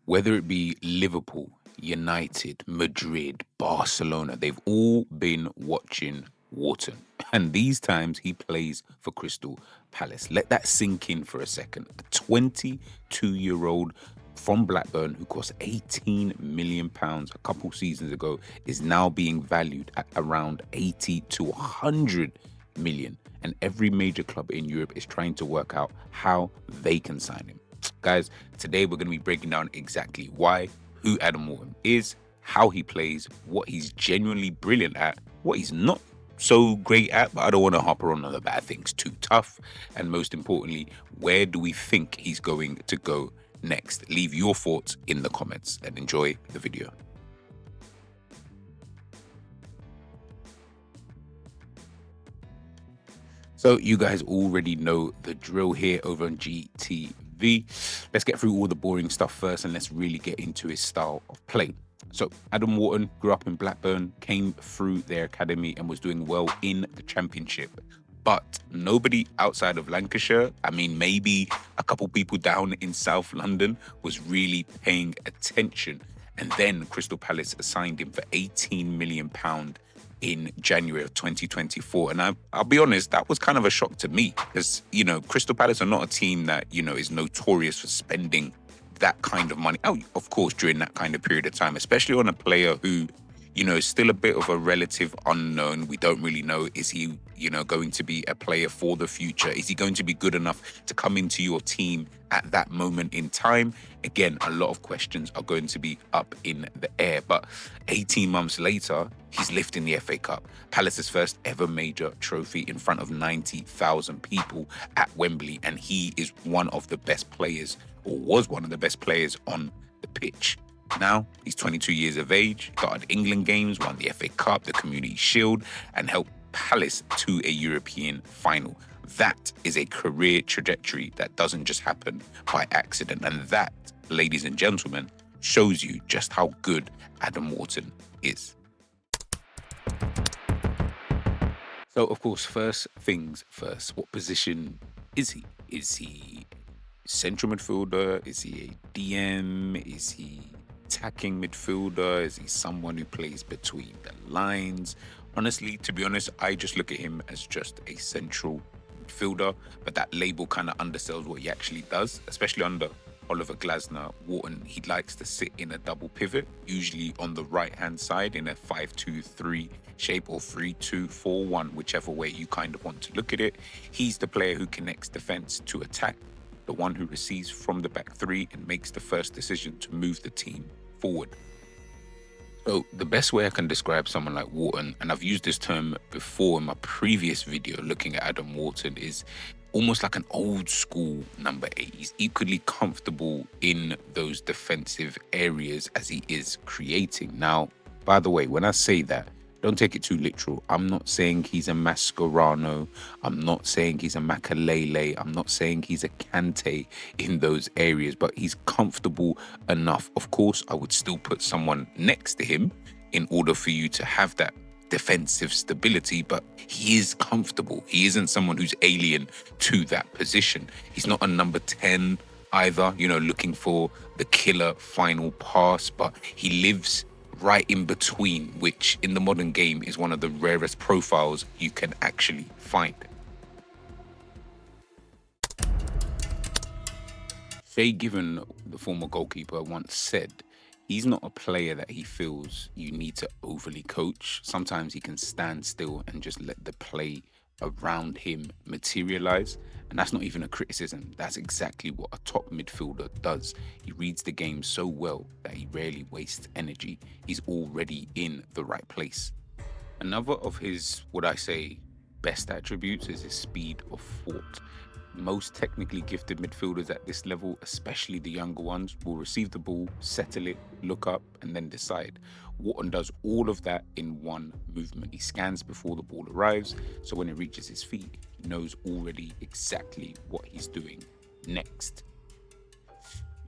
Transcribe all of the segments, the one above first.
Whether it be Liverpool, United, Madrid, Barcelona, they've all been watching Wharton. And these times he plays for Crystal Palace. Let that sink in for a second. The 22-year-old from Blackburn, who cost £18 million a couple seasons ago, is now being valued at around 80 to 100 million. And every major club in Europe is trying to work out how they can sign him. Guys, today we're going to be breaking down exactly why, who Adam Wharton is, how he plays, what he's genuinely brilliant at, what he's not so great at, but I don't want to hop on the bad things too tough, and most importantly, where do we think he's going to go next? Leave your thoughts in the comments and enjoy the video. So you guys already know the drill here over on GTV. Let's get through all the boring stuff first and let's really get into his style of play. So Adam Wharton grew up in Blackburn, came through their academy and was doing well in the Championship. But nobody outside of Lancashire, I mean, maybe a couple people down in South London, was really paying attention. And then Crystal Palace assigned him for £18 million in January of 2024. And I'll be honest, that was kind of a shock to me because, Crystal Palace are not a team that, is notorious for spending that kind of money. Oh, of course, during that kind of period of time, especially on a player who, is still a bit of a relative unknown. We don't really know, is he, going to be a player for the future? Is he going to be good enough to come into your team at that moment in time? Again, a lot of questions are going to be up in the air. But 18 months later, he's lifting the FA Cup, Palace's first ever major trophy in front of 90,000 people at Wembley. And he is one of the best players, or was one of the best players on the pitch. Now, he's 22 years of age, started England games, won the FA Cup, the Community Shield, and helped Palace to a European final. That is a career trajectory that doesn't just happen by accident. And that, ladies and gentlemen, shows you just how good Adam Wharton is. So, of course, first things first, what position is he? Is he central midfielder? Is he a DM? Is he attacking midfielder? Is he someone who plays between the lines? Honestly, to be honest, I just look at him as just a central midfielder, but that label kind of undersells what he actually does, especially under Oliver Glasner. Wharton, he likes to sit in a double pivot, usually on the right-hand side in a 5-2-3 shape or 3-2-4-1, whichever way you kind of want to look at it. He's the player who connects defense to attack, the one who receives from the back three and makes the first decision to move the team forward. So the best way I can describe someone like Wharton, and I've used this term before in my previous video looking at Adam Wharton, is almost like an old school number 8. He's equally comfortable in those defensive areas as he is creating. Now, by the way, when I say that, don't take it too literal. I'm not saying he's a Mascherano. I'm not saying he's a Makalele. I'm not saying he's a Kante in those areas, but he's comfortable enough. Of course, I would still put someone next to him in order for you to have that defensive stability, but he is comfortable. He isn't someone who's alien to that position. He's not a number 10 either, looking for the killer final pass, but he lives right in between, which in the modern game is one of the rarest profiles you can actually find. Shay Given, the former goalkeeper, once said, he's not a player that he feels you need to overly coach. Sometimes he can stand still and just let the play around him materialize. And that's not even a criticism. That's exactly what a top midfielder does. He reads the game so well that he rarely wastes energy. He's already in the right place. Another of his, would I say, best attributes is his speed of thought. Most technically gifted midfielders at this level, especially the younger ones, will receive the ball, settle it, look up, and then decide. Wharton does all of that in one movement. He scans before the ball arrives, so when it reaches his feet, he knows already exactly what he's doing next.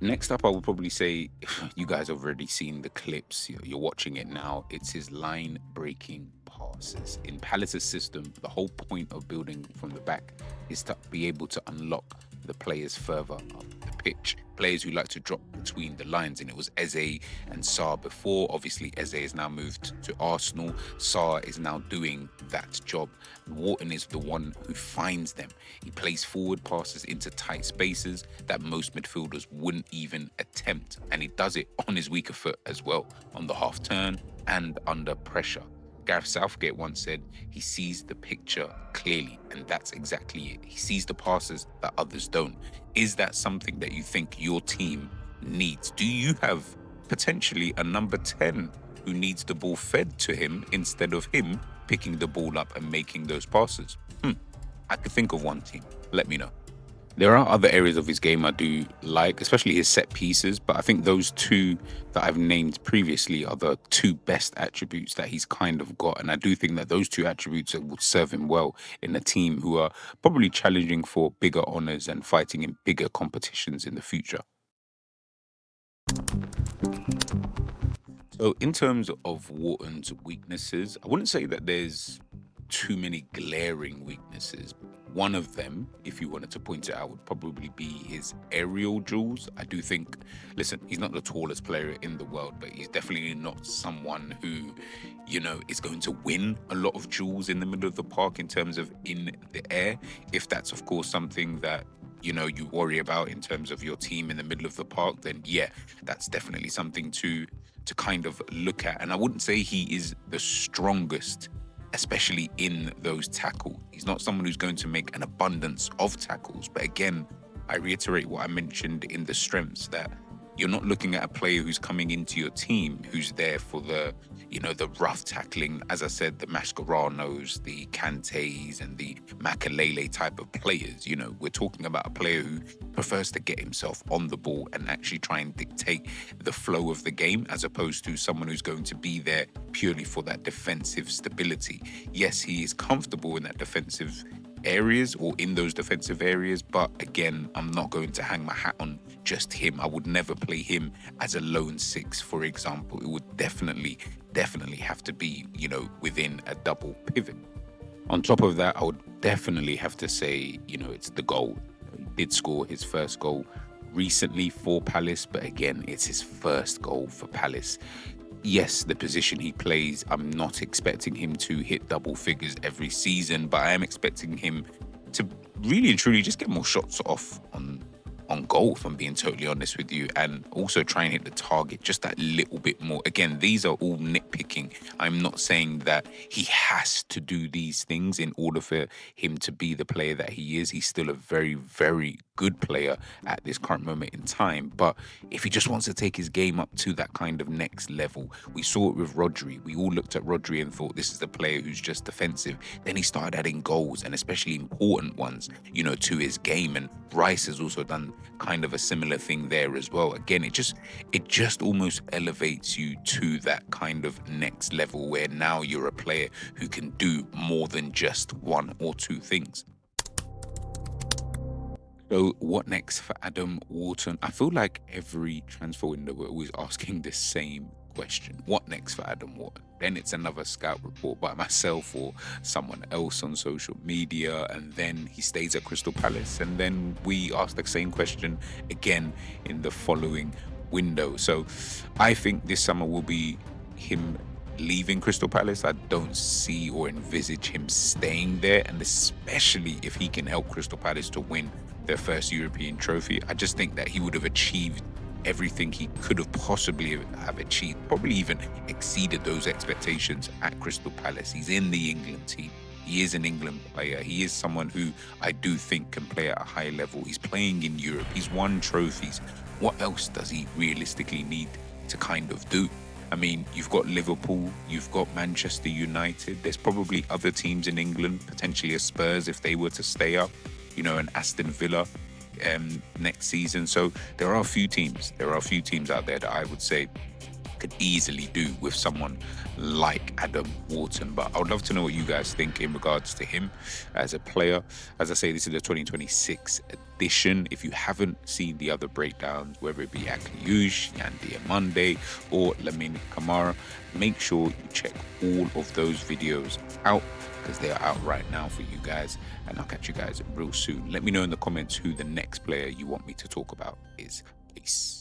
Next up, I would probably say, you guys have already seen the clips, you're watching it now, it's his line-breaking passes. In Palace's system, the whole point of building from the back is to be able to unlock the players further up the pitch, players who like to drop between the lines. And it was Eze and Sarr before. Obviously, Eze is now moved to Arsenal. Sarr is now doing that job. Wharton is the one who finds them. He plays forward passes into tight spaces that most midfielders wouldn't even attempt. And he does it on his weaker foot as well, on the half turn and under pressure. Gareth Southgate once said he sees the picture clearly, and that's exactly it. He sees the passes that others don't. Is that something that you think your team needs? Do you have potentially a number 10 who needs the ball fed to him instead of him picking the ball up and making those passes? I could think of one team. Let me know. There are other areas of his game I do like, especially his set pieces, but I think those two that I've named previously are the two best attributes that he's kind of got. And I do think that those two attributes will serve him well in a team who are probably challenging for bigger honours and fighting in bigger competitions in the future. So in terms of Wharton's weaknesses, I wouldn't say that there's too many glaring weaknesses. One of them, if you wanted to point it out, would probably be his aerial duels. I do think, listen, he's not the tallest player in the world, but he's definitely not someone who, is going to win a lot of duels in the middle of the park in terms of in the air. If that's, of course, something that you worry about in terms of your team in the middle of the park, then yeah, that's definitely something to kind of look at. And I wouldn't say he is the strongest, especially in those tackles. He's not someone who's going to make an abundance of tackles. But again, I reiterate what I mentioned in the strengths, that you're not looking at a player who's coming into your team who's there for the rough tackling. As I said, the Mascherano's, the Kantes and the Makalele type of players. We're talking about a player who prefers to get himself on the ball and actually try and dictate the flow of the game, as opposed to someone who's going to be there purely for that defensive stability. Yes, he is comfortable in that defensive areas or in those defensive areas, but again, I'm not going to hang my hat on just him. I would never play him as a lone six, for example. It would definitely have to be, within a double pivot. On top of that, I would definitely have to say, it's the goal. He did score his first goal recently for Palace, but again, it's his first goal for Palace. Yes, the position he plays, I'm not expecting him to hit double figures every season, but I am expecting him to really and truly just get more shots off on goal, if I'm being totally honest with you, and also try and hit the target just that little bit more. Again, these are all nitpicking. I'm not saying that he has to do these things in order for him to be the player that he is. He's still a very, very good player at this current moment in time. But if he just wants to take his game up to that kind of next level, we saw it with Rodri. We all looked at Rodri and thought, this is the player who's just defensive. Then he started adding goals, and especially important ones, to his game. And Rice has also done kind of a similar thing there as well. Again, it just almost elevates you to that kind of next level where now you're a player who can do more than just one or two things. So what next for Adam Wharton? I feel like every transfer window we're always asking the same question. What next for Adam Wharton? Then it's another scout report by myself or someone else on social media, and then he stays at Crystal Palace, and then we ask the same question again in the following window. So I think this summer will be him leaving Crystal Palace. I don't see or envisage him staying there, and especially if he can help Crystal Palace to win their first European trophy. I just think that he would have achieved everything he could have possibly have achieved, probably even exceeded those expectations at Crystal Palace. He's in the England team. He is an England player. He is someone who I do think can play at a high level. He's playing in Europe. He's won trophies. What else does he realistically need to kind of do? I mean, you've got Liverpool, you've got Manchester United. There's probably other teams in England, potentially a Spurs if they were to stay up, an Aston Villa next season. So there are a few teams out there that I would say could easily do with someone like Adam Wharton. But I would love to know what you guys think in regards to him as a player. As I say, this is the 2026 edition. If you haven't seen the other breakdowns, whether it be Akliush, Yandy Monday, or Lamine Kamara, make sure you check all of those videos out, because they are out right now for you guys. And I'll catch you guys real soon. Let me know in the comments who the next player you want me to talk about is. Peace.